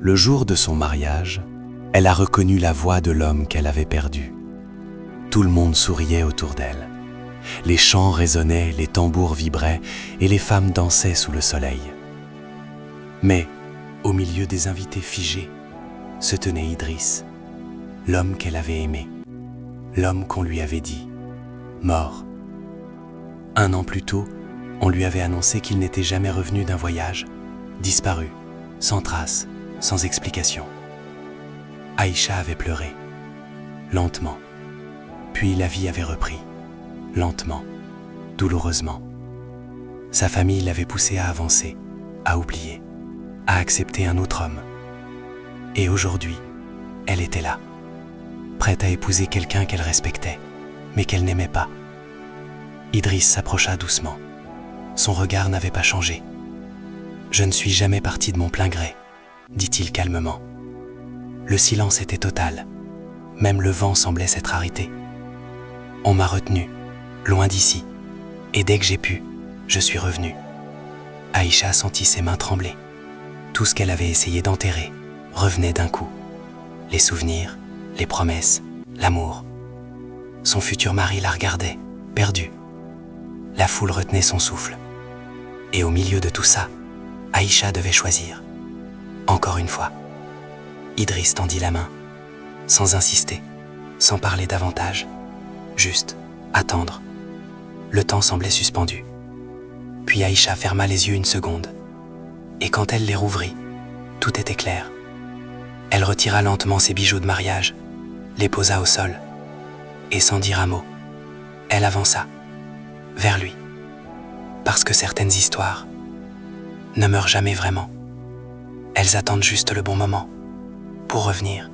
Le jour de son mariage, elle a reconnu la voix de l'homme qu'elle avait perdu. Tout le monde souriait autour d'elle. Les chants résonnaient, les tambours vibraient et les femmes dansaient sous le soleil. Mais, au milieu des invités figés, se tenait Idriss, l'homme qu'elle avait aimé, l'homme qu'on lui avait dit « mort ». 1 an plus tôt, on lui avait annoncé qu'il n'était jamais revenu d'un voyage, disparu, sans trace, sans explication. Aïcha avait pleuré, lentement. Puis la vie avait repris, lentement, douloureusement. Sa famille l'avait poussée à avancer, à oublier, à accepter un autre homme. Et aujourd'hui, elle était là, prête à épouser quelqu'un qu'elle respectait, mais qu'elle n'aimait pas. Idriss s'approcha doucement. Son regard n'avait pas changé. « Je ne suis jamais parti de mon plein gré », dit-il calmement. Le silence était total. Même le vent semblait s'être arrêté. On m'a retenu, loin d'ici, et dès que j'ai pu, je suis revenu. Aïcha sentit ses mains trembler. Tout ce qu'elle avait essayé d'enterrer revenait d'un coup. Les souvenirs, les promesses, l'amour. Son futur mari la regardait, perdu. La foule retenait son souffle. Et au milieu de tout ça, Aïcha devait choisir. Encore une fois. Idriss tendit la main, sans insister, sans parler davantage. Juste attendre. Le temps semblait suspendu. Puis Aïcha ferma les yeux 1 seconde. Et quand elle les rouvrit, tout était clair. Elle retira lentement ses bijoux de mariage, les posa au sol, et sans dire un mot, elle avança, vers lui. Parce que certaines histoires ne meurent jamais vraiment. Elles attendent juste le bon moment pour revenir.